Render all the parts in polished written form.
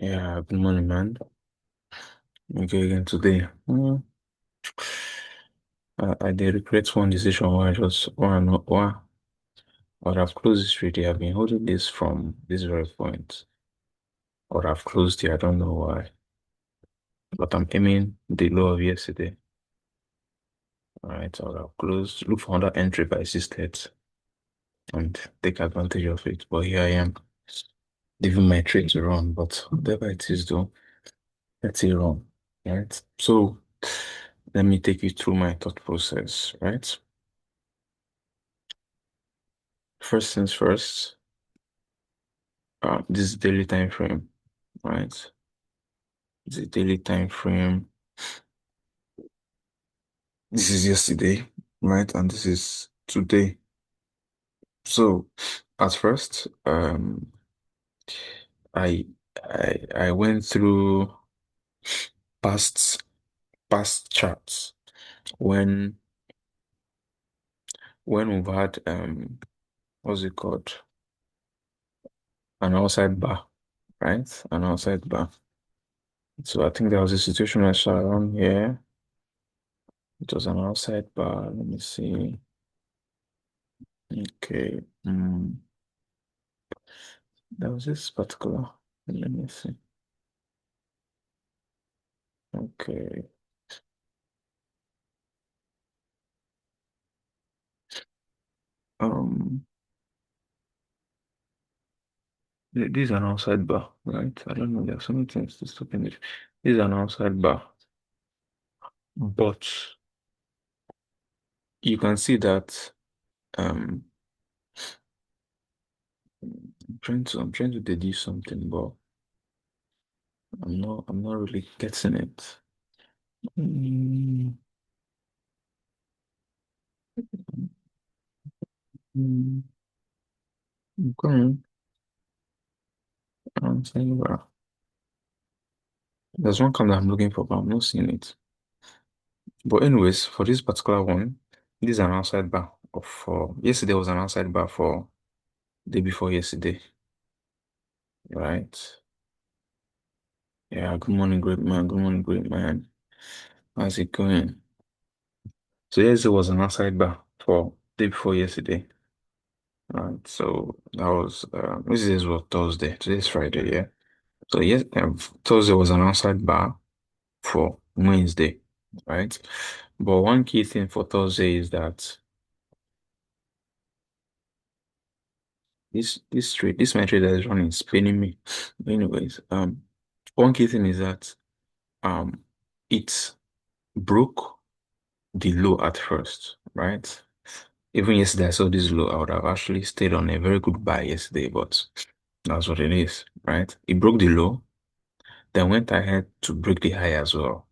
Yeah, good morning, man. Okay, again today. I did regret one decision why I just why I would have closed this trade. I've been holding this from this very point. I would have closed it. I don't know why. But I'm aiming the low of yesterday. All right, I would have closed. Look for another entry by 6:30 and take advantage of it. But here I am, leaving my trade to run. But whatever it is, though, let's it run. Right. So let me take you through my thought process. Right. First things first. This is daily time frame, right? This is daily time frame. This is yesterday, right? And this is today. So at first, I I went through past past charts when we've had what's it called? An outside bar, right? An outside bar. So I think there was a situation I saw around here. It was an outside bar. Let me see. Okay. There was this particular. Let me see. Okay. Um, this is an outside bar, right? I don't know. There are so many things to stop in it. This is an outside bar, but you can see that I'm trying to deduce something, but I'm not really getting it. Mm, mm, okay. Outside bar. There's one color I'm looking for, but I'm not seeing it. But anyways, for this particular one, this is an outside bar of yesterday was an outside bar for day before yesterday, right? Yeah, good morning, great man. Good morning, great man. How's it going? So yesterday was an outside bar for day before yesterday, right? So that was this is what Thursday. Today's Friday, yeah. So yes, Thursday was an outside bar for Wednesday, right? But one key thing for Thursday is that this my trade that is running is paining me. Anyways, one key thing is that um it broke the low at first, right? Even yesterday I saw this low, I would have actually stayed on a very good buy yesterday, but that's what it is, right? It broke the low, then went ahead to break the high as well,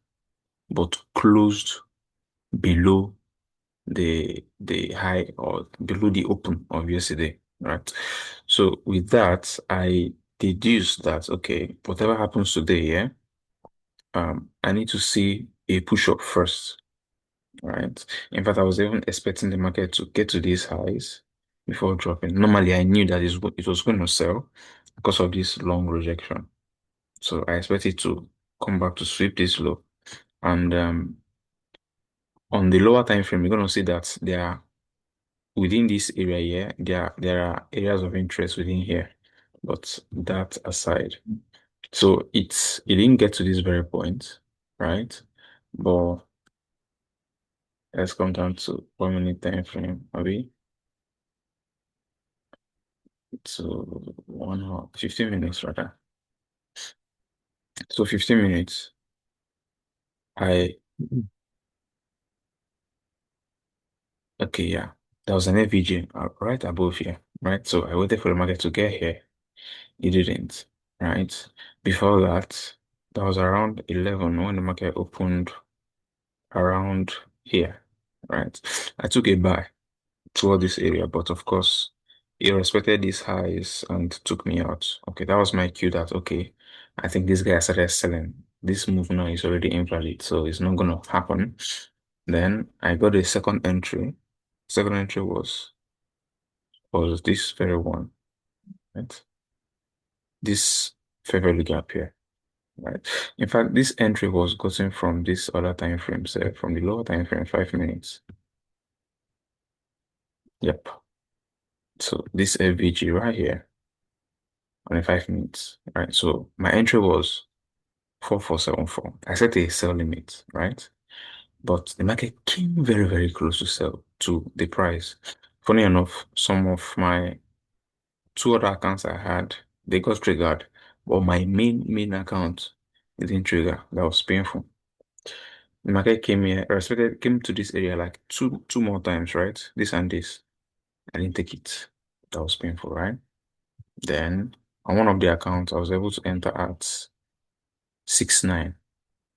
but closed below the high or below the open of yesterday, right? So with that, I deduced that okay, whatever happens today, yeah, I need to see a push up first, right? In fact, I was even expecting the market to get to these highs before dropping. Normally, I knew that it was going to sell because of this long rejection. So I expected to come back to sweep this low. And on the lower time frame, you're going to see that there are within this area here, there are areas of interest within here. But that aside, so it didn't get to this very point, right? But let's come down to 1 minute time frame, maybe to 1 hour, 15 minutes rather. So 15 minutes, I okay, yeah. There was an FVG right above here, right? So I waited for the market to get here. It didn't, right? Before that, that was around 11 when the market opened around here, right? I took a buy toward this area, but of course, it respected these highs and took me out. Okay, that was my cue that, okay, I think this guy started selling. This move now is already invalid, so it's not going to happen. Then I got a second entry. Second entry was this very one, right? This fair value gap here. right? In fact, this entry was gotten from this other time frame, so from the lower time frame, 5 minutes. Yep. So this FVG right here on the 5 minutes, right? So my entry was 4474. I set a sell limit, right? But the market came very, very close to sell to the price. Funny enough, some of my two other accounts I had, they got triggered, but my main account it didn't trigger. That was painful. The market came here, respected, came to this area like two more times, right? This and this. I didn't take it. That was painful, right? Then on one of the accounts, I was able to enter at 6.9.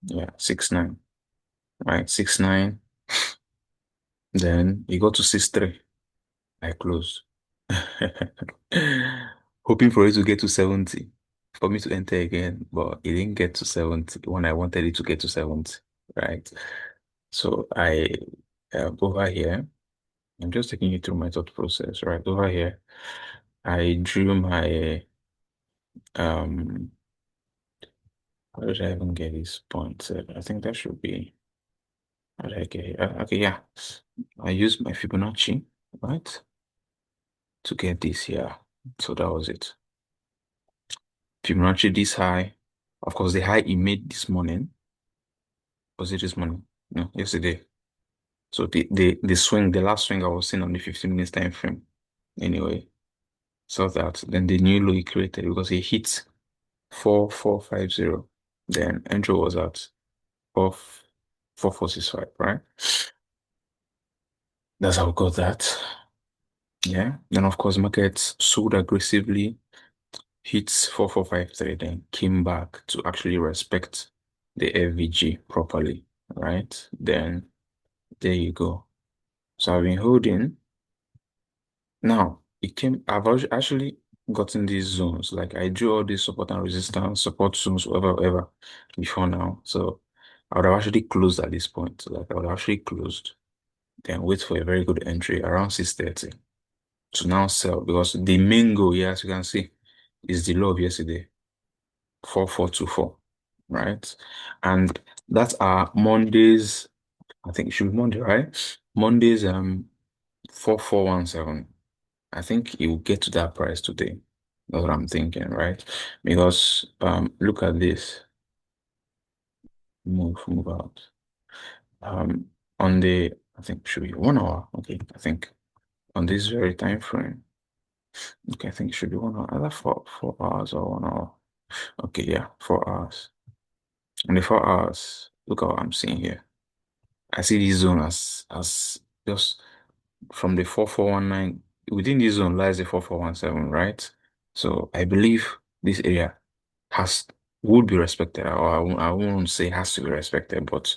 Yeah, 6.9. Right, 6.9. Then it got to 6.3. I closed. Hoping for it to get to 70 for me to enter again, but it didn't get to 70 when I wanted it to get to 70, right? So over here, I'm just taking you through my thought process, right? Over here, I drew my, um, how did I even get this point? I think that should be, how did I get it? Okay, yeah. I used my Fibonacci, right, to get this here. So that was it. Fibonacci this high. Of course, the high he made this morning. Was it this morning? No, yesterday. So the swing, the last swing I was seeing on the 15 minutes time frame. Anyway, so that then the new low he created because he hit 4450. Then entry was at 4465, right? That's how we got that. Yeah. Then of course markets sold aggressively, hits 4453, then came back to actually respect the FVG properly, right? Then there you go. So I've been holding. Now, I've actually gotten these zones. Like I drew all these support and resistance, support zones, whatever, before now. So I would have actually closed at this point. Like I would have actually closed, then wait for a very good entry around 6:30 to now sell because the main goal here, as you can see, is the low of yesterday, 4424, right? And that's our Mondays. I think it should be Monday, right? Mondays, 4417. I think it will get to that price today. That's what I'm thinking, right? Because look at this. Move out. Um on the I think should be 1 hour. Okay, I think on this very time frame. Okay, I think it should be 1 hour. Either 4 hours or 1 hour. Okay, yeah, 4 hours. On the 4 hours, look at what I'm seeing here. I see this zone as just from the 4419. Within this zone lies the 4417, right? So I believe this area has would be respected, or I won't say has to be respected, but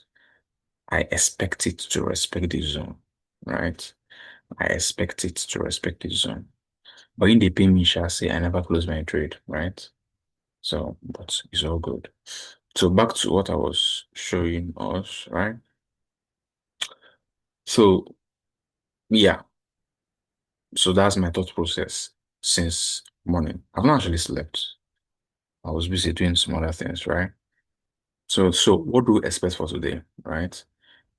I expect it to respect this zone, right? I expect it to respect this zone. But in the pay me shall say I never close my trade, right? So, but it's all good. So back to what I was showing us, right? So yeah, so that's my thought process since morning. I've not actually slept. I was busy doing some other things, right? So what do we expect for today, right?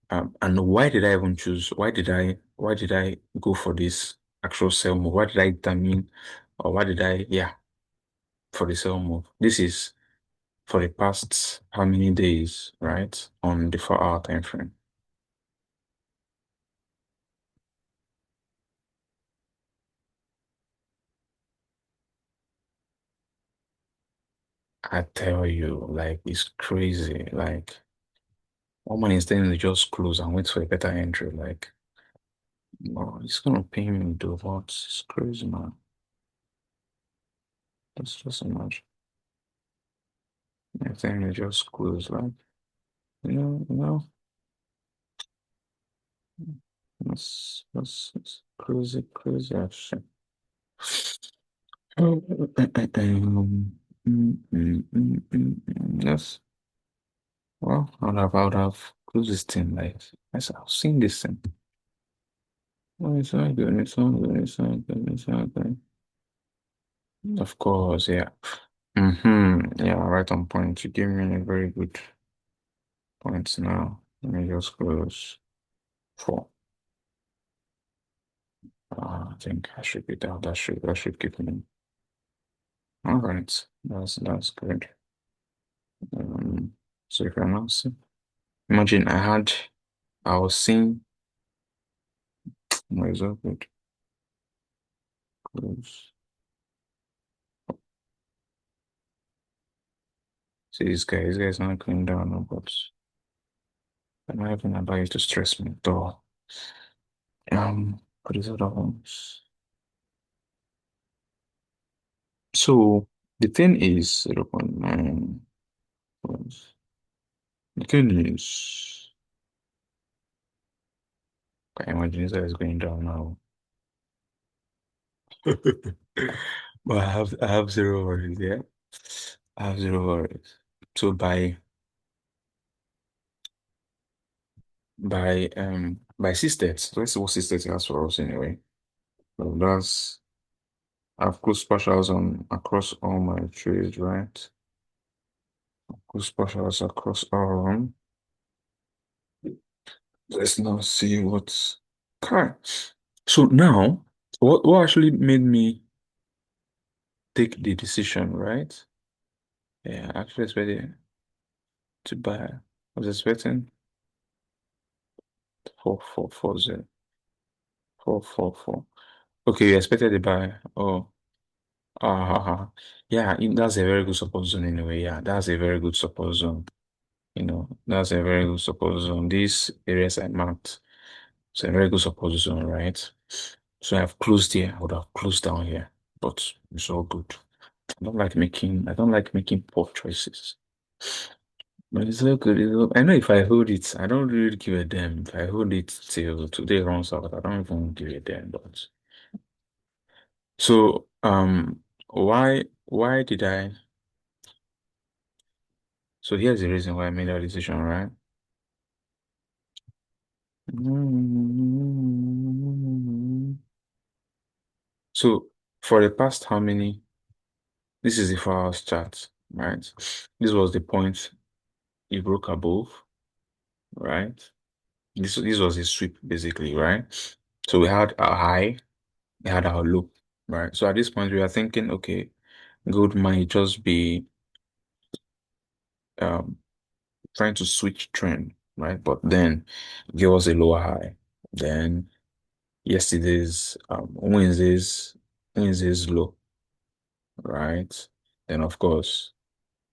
And why did I even choose? Why did I go for this actual sell move? Why did I determine, or why did I, yeah, for the sell move? This is for the past how many days, right? On the 4 hour time frame. I tell you, like it's crazy. Like one man is telling to just close and wait for a better entry. Like, no, it's gonna pay me though, but it's crazy, man. It's just imagine. I think they just close, like, that's crazy, crazy action. Yes. Well, I would have closed this thing. Like, I've seen this thing. Oh, it's not good. It's not good. It's not good. It's not good. Of course, yeah. Yeah, right on point. You gave me a very good point now. Let me just close 4. I think I should be down. That should give me. All right. That's good. Um, so if I now see, imagine I was seeing, where is that good? Close. See this guy is not going down, no, but I'm not even about you to stress me, though. What is other ones? So the thing is 0.9. The thing is, I imagine this guy is going down now. But I have zero worries, yeah. I have zero worries. So by systems, let's see what systems has for us anyway. So I've closed partials on across all my trades, right? Closed partials across all of them. Let's now see what's okay. So now, what actually made me take the decision, right? Yeah, I actually expected to buy. I was expecting 4440. 444. Okay, you expected to buy. Oh, yeah, that's a very good support zone anyway. Yeah, that's a very good support zone. That's a very good support zone. These areas I marked, it's a very good support zone, right? So I've closed here. I would have closed down here, but it's all good. I don't like making poor choices. But it's all good. I know if I hold it, I don't really give a damn. If I hold it till today runs out, I don't even give a damn. But so why did I? So here's the reason why I made that decision, right? So for the past how many? This is the 4 hours chart, right? This was the point it broke above, right? This was a sweep basically, right? So we had our high, we had our low, right? So at this point we are thinking, okay, gold might just be um trying to switch trend, right? But then give us a lower high. Then yesterday's Wednesday's low, right? Then of course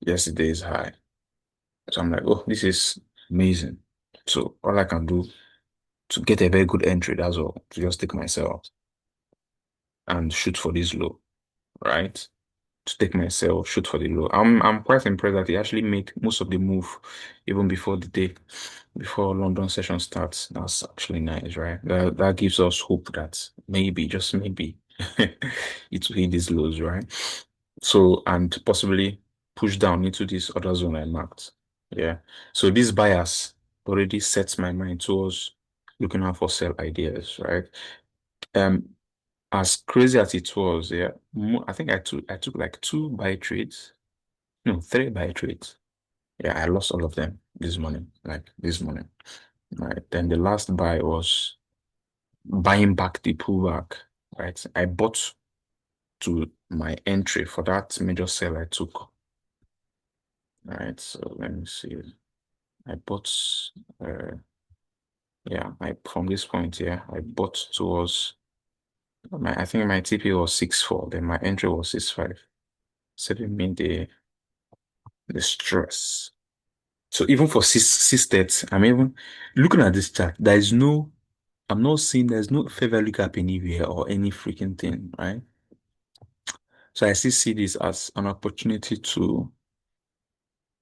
yesterday's high. So I'm like, oh, this is amazing. So all I can do to get a very good entry, that's all, to just take myself and shoot for this low, right? To take myself, shoot for the low. I'm quite impressed that he actually made most of the move even before the day, before London session starts. That's actually nice, right? That gives us hope that maybe, just maybe, it will hit these lows, right? So, and possibly push down into this other zone I marked. Yeah. So this bias already sets my mind towards looking out for sell ideas, right? Um, as crazy as it was, yeah, I think I took like 2 buy trades, no, 3 buy trades. Yeah, I lost all of them this morning, like this morning. Right. Then the last buy was buying back the pullback, right? I bought to my entry for that major sell I took. All right, so let me see. I bought, uh, yeah, I from this point here, I bought towards I think my TP was 6.4, then my entry was 6.5, saving me the stress. So even for six I'm even looking at this chart. I'm not seeing there's no fair value gap anywhere or any freaking thing, right? So I still see this as an opportunity to,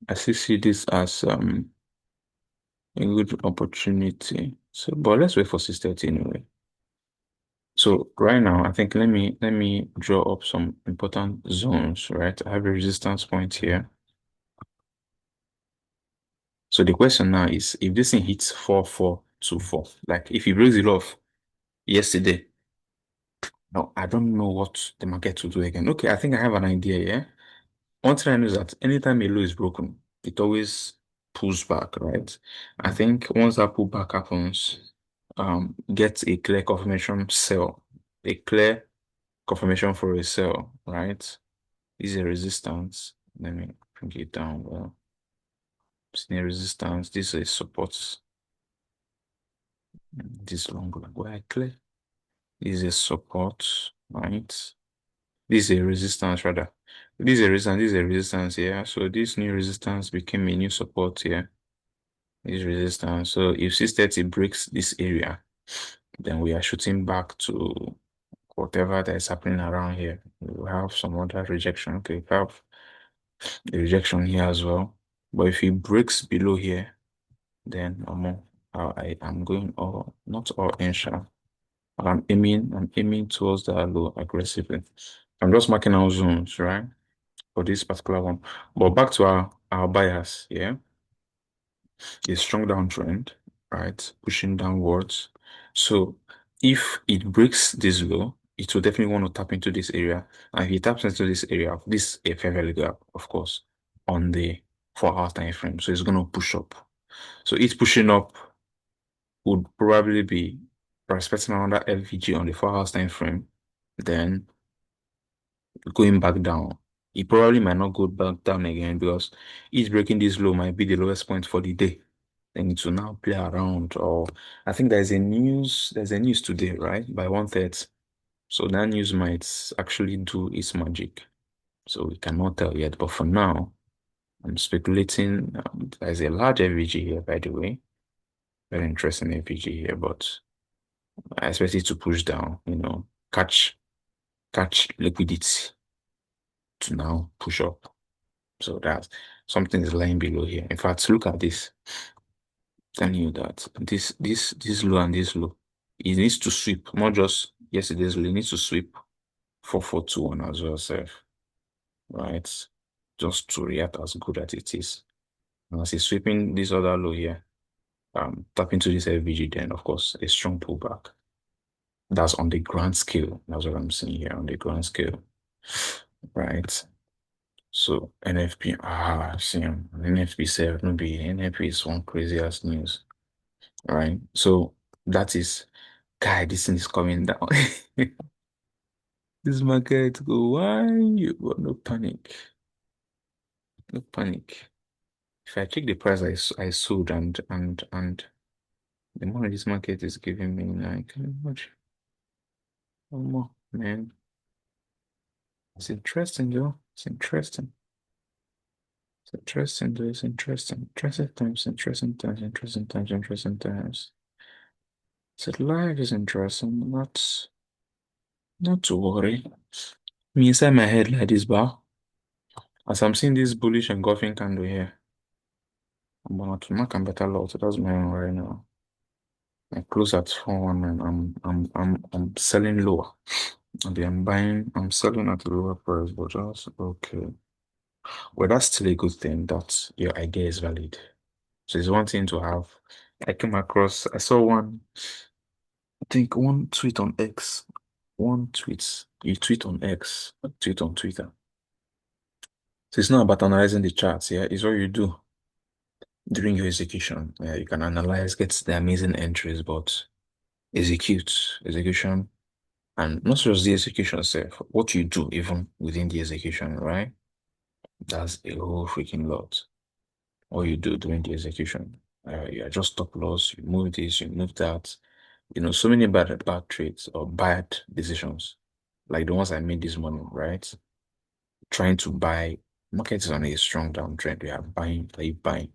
I still see this as a good opportunity. So, but let's wait for 6:30 anyway. So right now, I think let me draw up some important zones, right? I have a resistance point here. So the question now is if this thing hits 4424, like if it breaks it off yesterday, no, I don't know what the market will do again. Okay, I think I have an idea, yeah. one thing I know is that anytime a low is broken, it always pulls back, right? I think once that pullback happens, get a clear confirmation sell, a clear confirmation for a sell, right? This is a resistance. Let me bring it down. Well, it's near resistance. This is support. This long leg. Where I clear. This is a support, right? This is a resistance rather. This is a resistance. This is a resistance here. So this new resistance became a new support here. This resistance. So if 630 breaks this area, then we are shooting back to whatever that is happening around here. We will have some other rejection. Okay, we have the rejection here as well. But if it breaks below here, then I am going all not all in sharp. I'm aiming towards that low aggressively. I'm just marking out zones, right? For this particular one. But back to our bias, yeah. A strong downtrend, right? Pushing downwards. So if it breaks this low, it will definitely want to tap into this area. And if it taps into this area, this a fair value gap, of course, on the 4 hour time frame. So it's going to push up. So it's pushing up would probably be respecting another FVG on the 4 hour time frame, then going back down. It probably might not go back down again because it's breaking this low might be the lowest point for the day. Then it will now play around. Or I think there's a news today, right? By 1:30. So that news might actually do its magic. So we cannot tell yet. But for now, I'm speculating. There's a large FVG here, by the way. Very interesting FVG here, but I expect it to push down, catch liquidity to now push up. So that something is lying below here. In fact, look at this. Telling you that this low and this low, it needs to sweep, not just yesterday's low, it needs to sweep 4421 as well, sir. Right? Just to react as good as it is. And as it's sweeping this other low here, tap into this FVG, then of course a strong pullback. That's on the grand scale. That's what I'm seeing here on the grand scale. Right. So NFP, see, NFP self, no be NFP is one crazy ass news. All right. So that is, guy, this thing is coming down. This market go, why you got no panic? No panic. If I check the price I sold and the money this market is giving me, like, how much? Oh, more, man. It's interesting, though. It's interesting. It's interesting, though. It's interesting. Interesting times, interesting times, interesting times, interesting times. So life is interesting. Not to worry. Me inside my head like this, bar. As I'm seeing this bullish engulfing candle here, I'm gonna to mark and better lot. So that's my own right now. I close at 419. I'm selling lower. And I'm selling at a lower price, but just okay. Well, that's still a good thing that your idea is valid. So it's one thing to have. I saw I think one tweet on X. One tweet. You tweet on X, tweet on Twitter. So it's not about analyzing the charts, yeah. It's what you do during your execution. Yeah, you can analyze, get the amazing entries, but execution, and not just the execution itself, what you do even within the execution, right? That's a whole freaking lot. What you do during the execution. You adjust stop loss, you move this, you move that. So many bad trades or bad decisions, like the ones I made this morning, right? Trying to buy, market is on a strong downtrend. We are buying, like buying.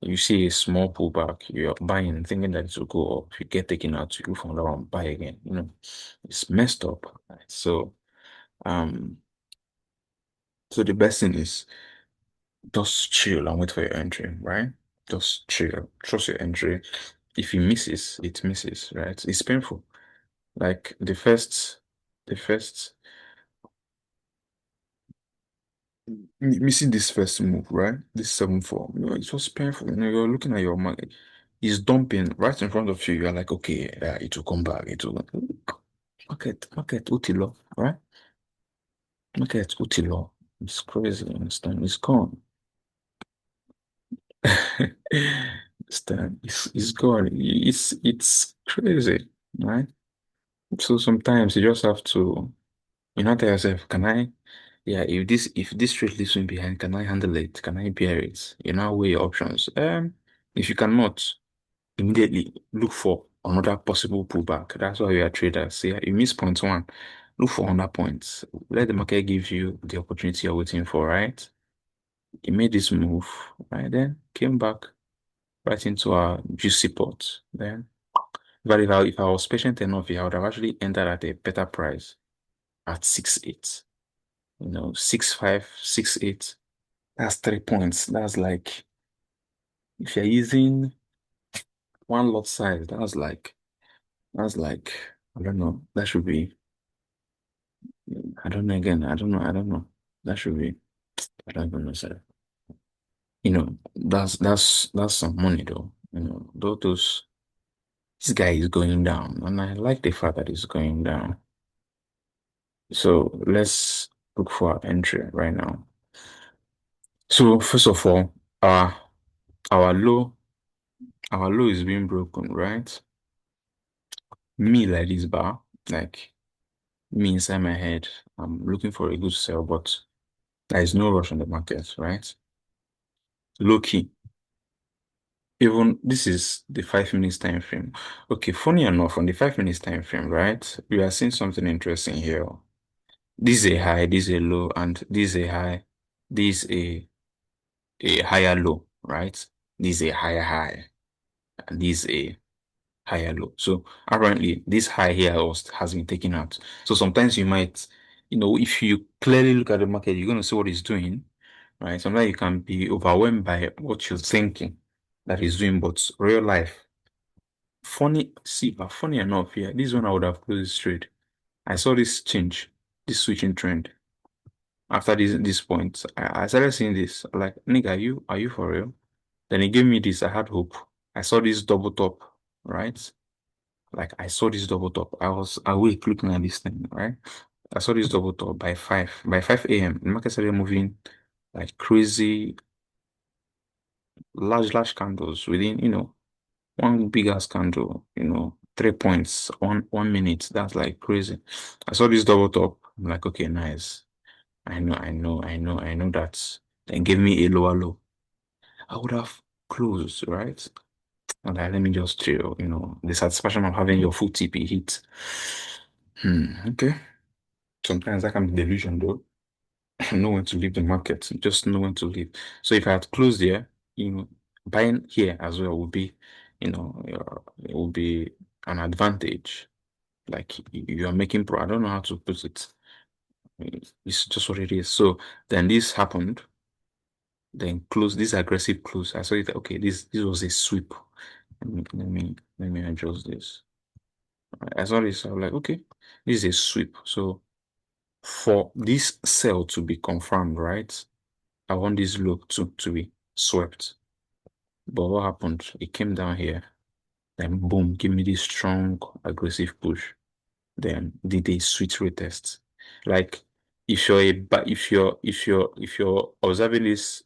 You see a small pullback, you're buying, thinking that it will go up. You get taken out, you look for another one, buy again. It's messed up. Right? Um, so the best thing is just chill and wait for your entry, right? Just chill, trust your entry. If you misses, it misses, right? It's painful. Like the first missing this first move, right? This 7-4, it was painful. You're looking at your market, it's dumping right in front of you. You're like, okay, it will come back. It will market, utilo, right? Market, utilo. It's crazy, you understand? It's gone. Understand? It's gone. It's crazy, right? So sometimes you just have to, tell yourself, can I, yeah, if this trade leaves me behind, can I handle it? Can I bear it? Weigh your options. If you cannot, immediately look for another possible pullback. That's why we are traders. So yeah, you miss point one, look for another points. Let the market give you the opportunity you're waiting for, right? He made this move, right? Then came back right into our juicy pot. Then, but if I was patient enough, I would have actually entered at a better price at 6.8. 6.5, 6.8. That's 3 points. That's like if you're using one lot size, that's like I don't know. That should be I don't know again. I don't know. I don't know. That should be I don't even know, sir. That's some money though. Those this guy is going down, and I like the fact that he's going down. So let's look for our entry right now. So first of all, our low, our low is being broken, right? Me like this bar, like me inside my head, I'm looking for a good sell, but there is no rush on the market, right? Low key. Even this is the 5 minutes time frame. Okay, funny enough, on the 5 minutes time frame, right? We are seeing something interesting here. This is a high, this is a low, and this is a high, this is a higher low, right? This is a higher high, and this is a higher low. So apparently this high here has been taken out. So sometimes you might, if you clearly look at the market, you're going to see what it's doing, right? Sometimes you can be overwhelmed by what you're thinking that it's doing, but real life. Funny enough, yeah, this one I would have closed this trade. I saw this change, this switching trend. After this point, I started seeing this. Like, nigga, are you for real? Then he gave me this. I had hope. I saw this double top, right? Like I saw this double top. I was awake looking at this thing, right? I saw this double top by 5. By 5 a.m. The market started moving like crazy, large candles within, one big ass candle, 3 points, one minute. That's like crazy. I saw this double top. I'm like, okay, nice. I know that. Then give me a lower low. I would have closed, right? And like, let me just chill, the satisfaction of having your full TP hit. Okay. Sometimes that can be delusion though. Know when to leave the market. Just know when to leave. So if I had closed here, buying here as well would be, it would be an advantage. Like you are making pro. I don't know how to put it. It's just what it is. So then this happened. Then close this aggressive close. I saw it. Okay, this was a sweep. Let me adjust this. I saw this. I was like, okay, this is a sweep. So for this sell to be confirmed, right? I want this low to be swept. But what happened? It came down here. Then boom, give me this strong aggressive push. Then did a switch retest. Like if you're observing this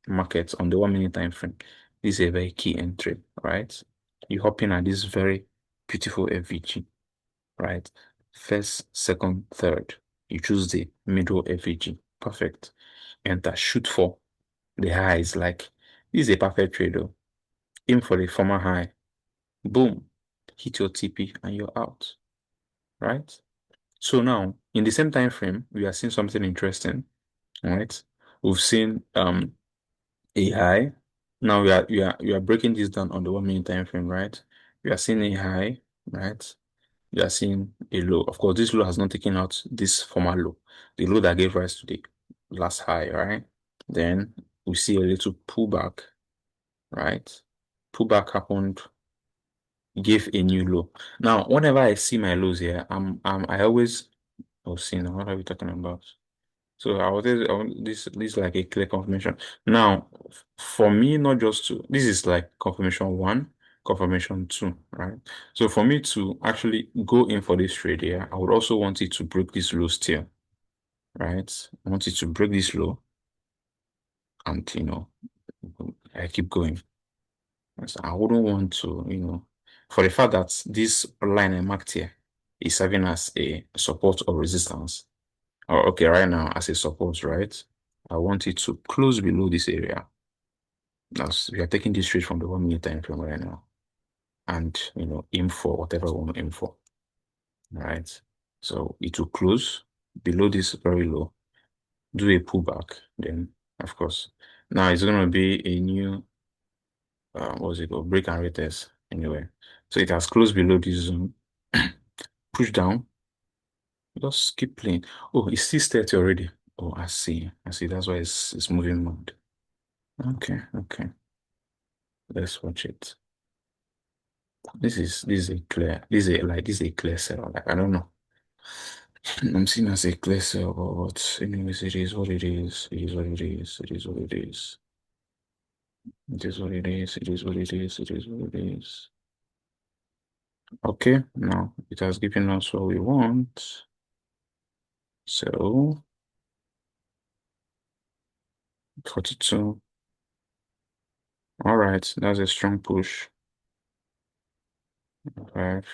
market on the 1 minute time frame, this is a very key entry, right? You hop in at this very beautiful FVG, right? First, second, third. You choose the middle FVG. Perfect. Enter, shoot for the high is like this is a perfect trade though. Aim for the former high. Boom. Hit your TP and you're out. Right? So now in the same time frame, we are seeing something interesting. Right? We've seen a high. Now we are breaking this down on the 1 minute time frame, right? We are seeing a high, right? We are seeing a low. Of course, this low has not taken out this former low, the low that gave rise to the last high, right? Then we see a little pullback, right? Pullback happened, gave a new low. Now, whenever I see my lows here, I always see now. What are we talking about? So this is like a clear confirmation. Now, for me, not just to this is like confirmation one, confirmation two, right? So for me to actually go in for this trade here, I would also want it to break this low still. right? I want it to break this low and, I keep going. So I wouldn't want to, for the fact that this line I marked here is serving as a support or resistance, or okay, right now as a support, right? I want it to close below this area. That's we are taking this straight from the 1 minute time frame right now, and aim for whatever we want to aim for, right? So it will close below this very low, do a pullback, then of course now it's gonna be a new what's it called, break and retest anyway. So it has closed below this zone, push down, just keep playing. Oh, it's 6:30 already. Oh, I see, that's why it's moving mad. Okay, let's watch it. This is a clear sell. Like I don't know. I'm seeing as a clear sell, but anyways, it is what it is. It is what it is. It is what it is. It is what it is. It is what it is. It is what it is. Okay, now it has given us what we want. So 42. All right, that's a strong push. Five.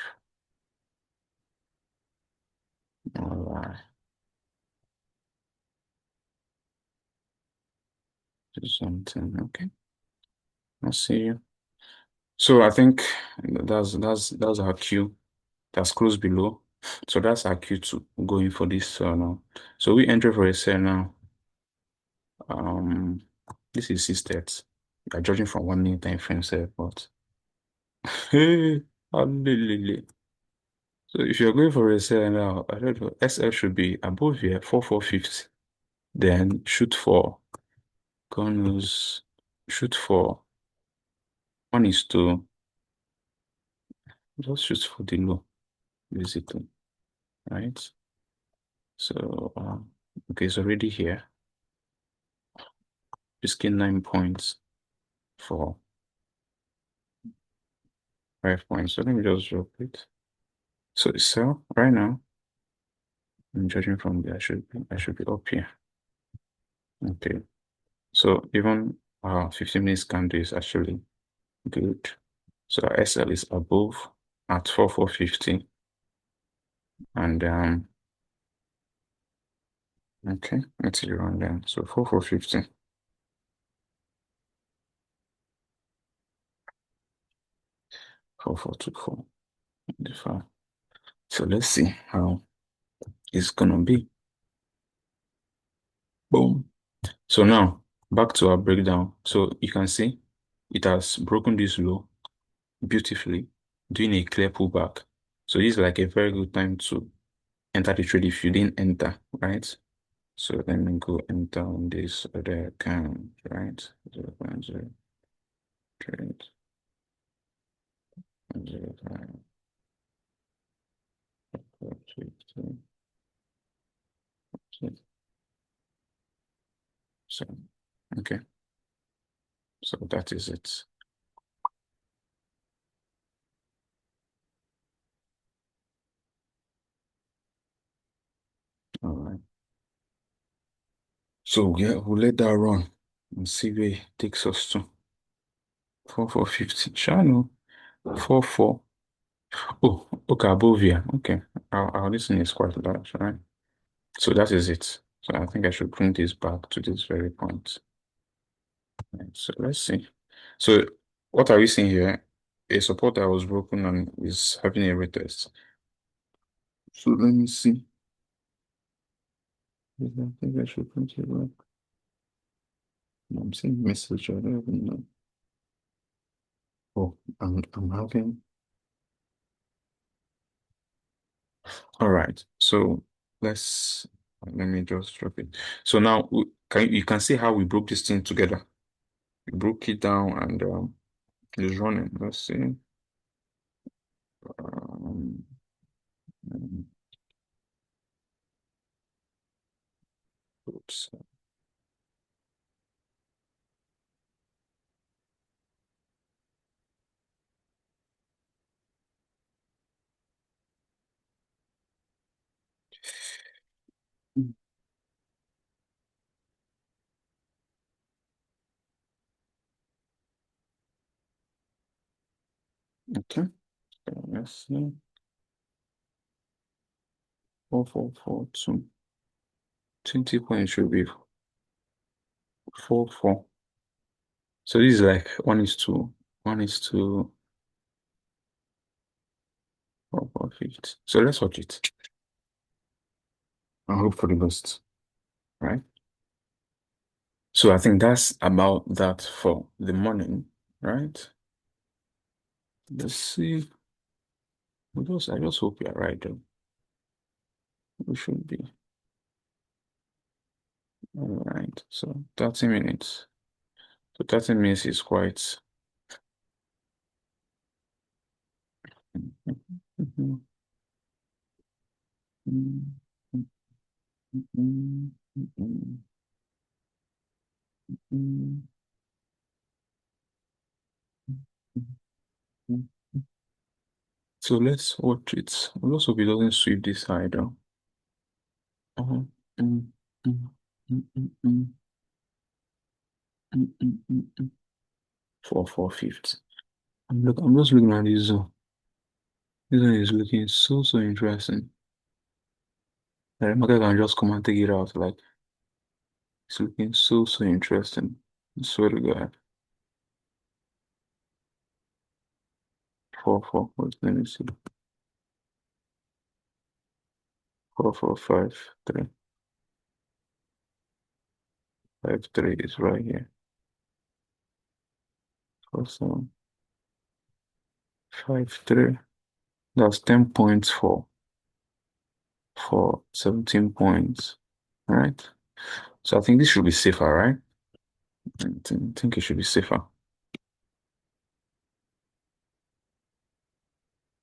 All right. Do something. Okay. I see you. So I think that's our Q. That's close below. So that's our Q2 going for this now. So we enter for a sell now. Um, this is 6:30. We are judging from 1 minute time frame sell, but hey, hallelujah. So if you're going for a sell now, I don't know, SL should be above here, 4,450. Then Gun shoot for 1:2. Just shoot for the low, basically, right? So, okay, it's already here. Risking 9 points for 5 points. So let me just drop it. So the sell right now, I'm judging from there, I should be up here. Okay. So even 15 minutes candle is actually good. So our SL is above at 4,450. And okay, let's see around then. So 4,450. 4,424. So let's see how it's gonna be. Boom. So now back to our breakdown. So you can see it has broken this low beautifully, doing a clear pullback. So this is like a very good time to enter the trade if you didn't enter, right? So let me go enter on this other account, right? 0.0 trade 0.05 so okay, so that is it. All right. So yeah, we'll let that run and see where it takes us to. 4,450. Channel 4,4. Oh, okay, above here. Okay. Our listening is quite large, right? So that is it. So I think I should bring this back to this very point. Right, so let's see. So what are we seeing here? A support that was broken and is having a retest. So let me see. I think I should print it back. I'm seeing message. I don't even know. Oh, I'm having. All right. So let me just drop it. So now you can see how we broke this thing together. We broke it down and it's running. Let's see. Um, oops. Okay. Let's see. 4442. 20 points should be 4, 4. So this is like 1:2. 1:2, 4, 4, 50. So let's watch it and hope for the best, right? So I think that's about that for the morning, right? Let's see. I just hope you're right, though. We should be. All right. So 30 minutes. So 30 minutes is quite. So let's watch it. We'll also be doesn't sweep this side though. Uh-huh. Mm, mm, mm, mm, mm, mm. 4, 4, 50. I'm just looking at this zone. This one is looking so interesting. The market can just come and take it out. Like it's looking so interesting. I swear to God. 4, 4. Let me see. 4, 4, 5, 3. 5, 3 is right here. 4, 7, 5, 3. That's 10 points for 17 points. All right. So I think this should be safer, right? I think it should be safer.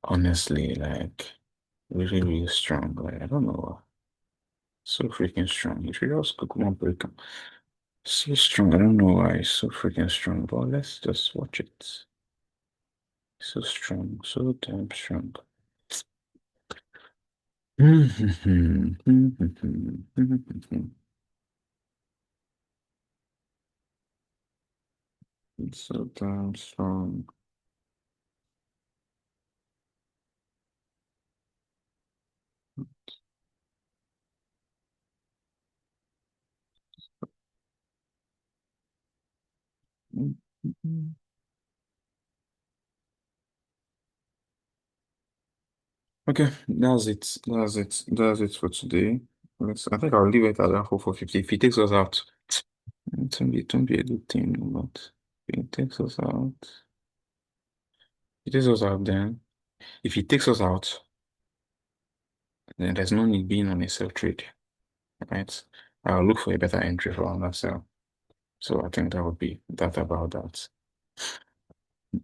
Honestly, like really strong. Like I don't know. So freaking strong. You should just cook one break. So strong. I don't know why it's so freaking strong, but let's just watch it. So strong, so damn strong. It's so damn strong. Okay, that's it. That's it. That's it for today. I think I'll leave it at that 4, 4, 50. If he takes us out, it won't be a good thing, but if he takes us out, then if he takes us out, then there's no need being on a sell trade, right? I'll look for a better entry for another sell. So I think that would be that about that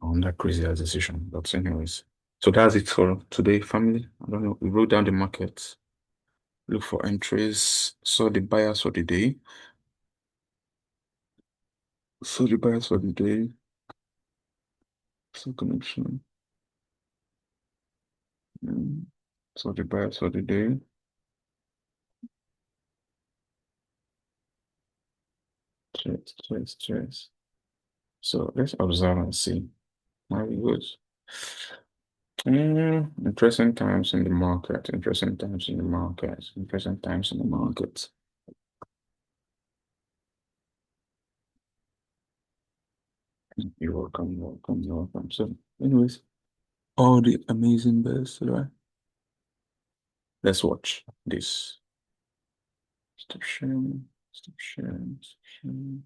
on that crazy ass decision. But anyways, so that's it for today, family. I don't know. We wrote down the market, look for entries, saw the buyers for the day, saw the buyers for the day, saw connection, mm, saw the buyers for the day. Cheers. So let's observe and see how it goes. Interesting times in the market. Interesting times in the market. Interesting times in the market. You're welcome. You're welcome. You're welcome. So, anyways, all the amazing best, right? Let's watch this. Stop sharing. Stop sharing. Stop sharing.